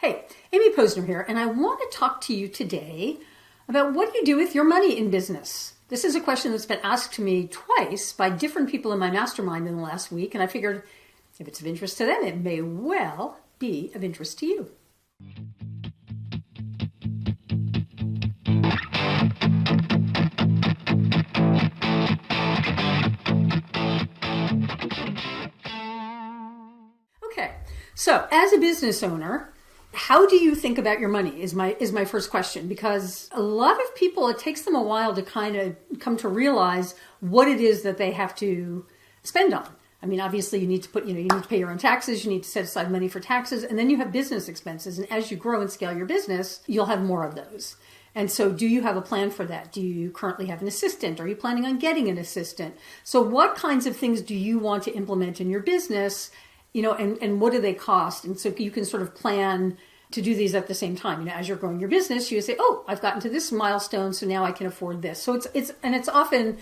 Hey, Amy Posner here, and I want to talk to you today about what you do with your money in business. This is a question that's been asked to me twice by different people in my mastermind in the last week, and I figured if it's of interest to them, it may well be of interest to you. Okay, so as a business owner, how do you think about your money is my first question, because a lot of people, it takes them a while to kind of come to realize what it is that they have to spend on. I mean, obviously you need to you need to pay your own taxes, you need to set aside money for taxes, and then you have business expenses. And as you grow and scale your business, you'll have more of those. And so do you have a plan for that? Do you currently have an assistant? Are you planning on getting an assistant? So what kinds of things do you want to implement in your business? And what do they cost? And so you can sort of plan to do these at the same time. As you're growing your business, you say, oh, I've gotten to this milestone, so now I can afford this. So it's often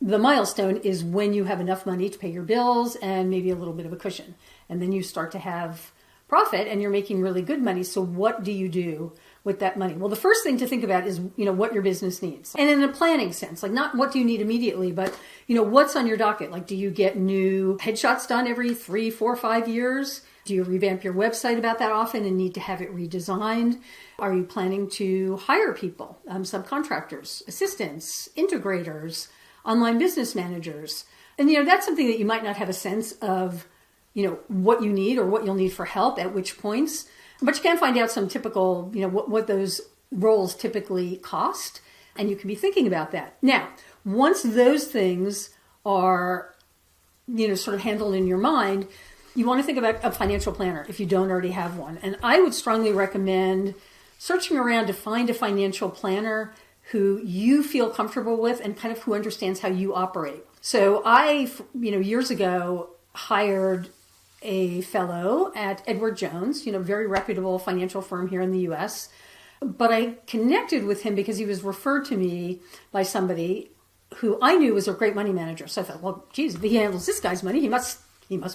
the milestone is when you have enough money to pay your bills and maybe a little bit of a cushion. And then you start to have profit and you're making really good money. So what do you do with that money? Well, the first thing to think about is, what your business needs. And in a planning sense, like not what do you need immediately, but, what's on your docket? Like, do you get new headshots done every 3, 4, 5 years? Do you revamp your website about that often and need to have it redesigned? Are you planning to hire people, subcontractors, assistants, integrators, online business managers? And, that's something that you might not have a sense of, what you need or what you'll need for help at which points. But you can find out some typical, what those roles typically cost. And you can be thinking about that. Now, once those things are, sort of handled in your mind, you want to think about a financial planner if you don't already have one. And I would strongly recommend searching around to find a financial planner who you feel comfortable with and kind of who understands how you operate. So I, years ago, hired a fellow at Edward Jones, very reputable financial firm here in the US. But I connected with him because he was referred to me by somebody who I knew was a great money manager. So I thought, well, geez, if he handles this guy's money, he must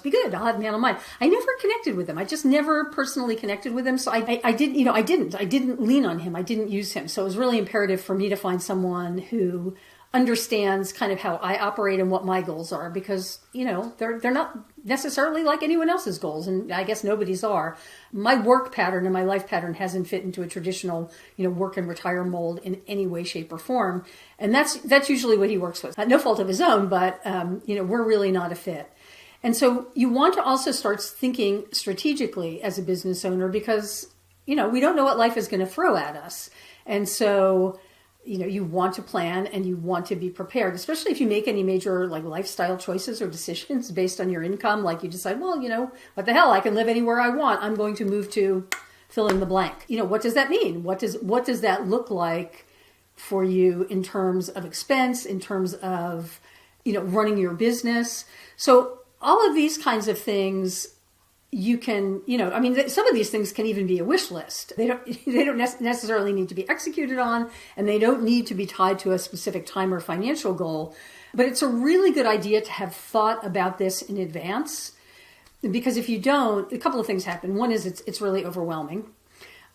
be good. I'll have him handle mine. I never connected with him. I just never personally connected with him. So I didn't lean on him. I didn't use him. So it was really imperative for me to find someone who understands kind of how I operate and what my goals are, because, they're not necessarily like anyone else's goals. And I guess nobody's are. My work pattern and my life pattern hasn't fit into a traditional, work and retire mold in any way, shape or form. And that's usually what he works with. No fault of his own, but, we're really not a fit. And so you want to also start thinking strategically as a business owner, because, we don't know what life is going to throw at us. And so, you want to plan and you want to be prepared, especially if you make any major lifestyle choices or decisions based on your income. Like you decide, well, what the hell, I can live anywhere I want. I'm going to move to fill in the blank. What does that mean? What does that look like for you in terms of expense, in terms of, running your business? So all of these kinds of things you can, some of these things can even be a wish list. They don't necessarily need to be executed on, and they don't need to be tied to a specific time or financial goal. But it's a really good idea to have thought about this in advance, because if you don't, a couple of things happen. One is it's really overwhelming.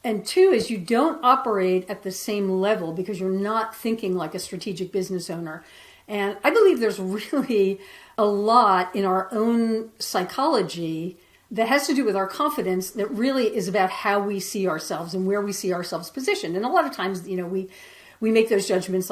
And two is you don't operate at the same level because you're not thinking like a strategic business owner. And I believe there's really a lot in our own psychology that has to do with our confidence that really is about how we see ourselves and where we see ourselves positioned. And a lot of times, we make those judgments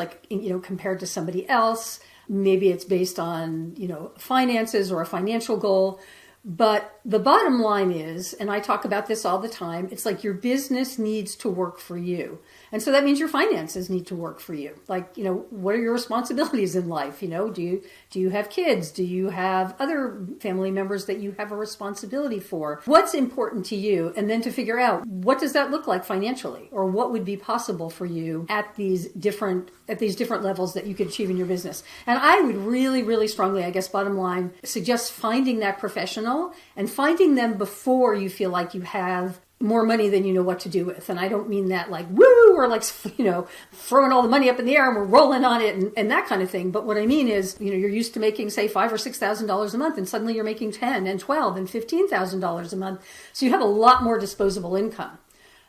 compared to somebody else. Maybe it's based on, finances or a financial goal. But the bottom line is, and I talk about this all the time, it's like your business needs to work for you. And so that means your finances need to work for you. What are your responsibilities in life? Do you have kids? Do you have other family members that you have a responsibility for? What's important to you? And then to figure out, what does that look like financially? Or what would be possible for you at these different levels that you could achieve in your business? And I would really, really strongly, I guess, bottom line, suggest finding that professional and finding them before you feel like you have more money than you know what to do with. And I don't mean that like, woo, or like, throwing all the money up in the air and we're rolling on it and that kind of thing. But what I mean is, you're used to making, say, $5,000 or $6,000 a month, and suddenly you're making $10,000 and $12,000 and $15,000 a month. So you have a lot more disposable income.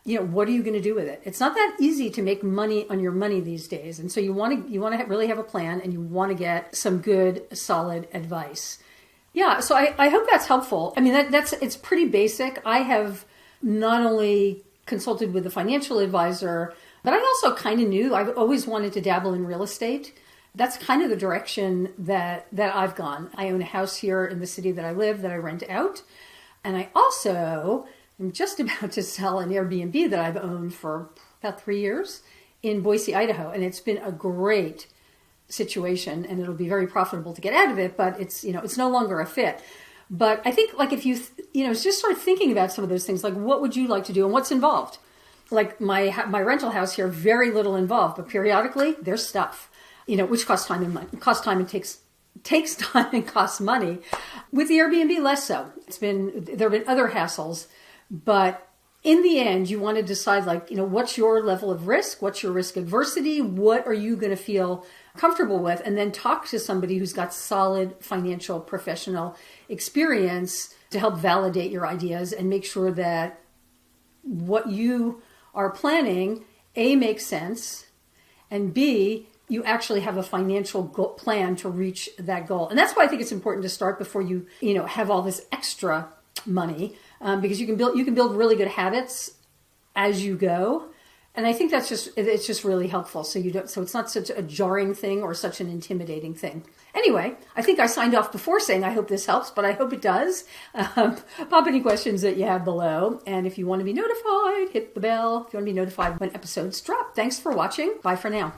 what are you going to do with it? It's not that easy to make money on your money these days. And so you want to really have a plan, and you want to get some good, solid advice. Yeah, so I hope that's helpful. I mean, it's pretty basic. I have not only consulted with a financial advisor, but I also kind of knew I've always wanted to dabble in real estate. That's kind of the direction that I've gone. I own a house here in the city that I live that I rent out. And I also am just about to sell an Airbnb that I've owned for about 3 years in Boise, Idaho. And it's been a great situation, and it'll be very profitable to get out of it, but it's no longer a fit. But I think if you just start thinking about some of those things, like what would you like to do and what's involved? Like my rental house here, very little involved, but periodically there's stuff, which costs time and money, takes time and costs money. With the Airbnb, less so. There have been other hassles, but in the end, you want to decide what's your level of risk? What's your risk adversity? What are you going to feel comfortable with? And then talk to somebody who's got solid financial professional experience to help validate your ideas and make sure that what you are planning, A, makes sense, and B, you actually have a financial plan to reach that goal. And that's why I think it's important to start before you have all this extra money, because you can build really good habits as you go. And I think it's just really helpful. So it's not such a jarring thing or such an intimidating thing. Anyway, I think I signed off before saying I hope this helps, but I hope it does. Pop any questions that you have below. And if you want to be notified, hit the bell if you want to be notified when episodes drop. Thanks for watching. Bye for now.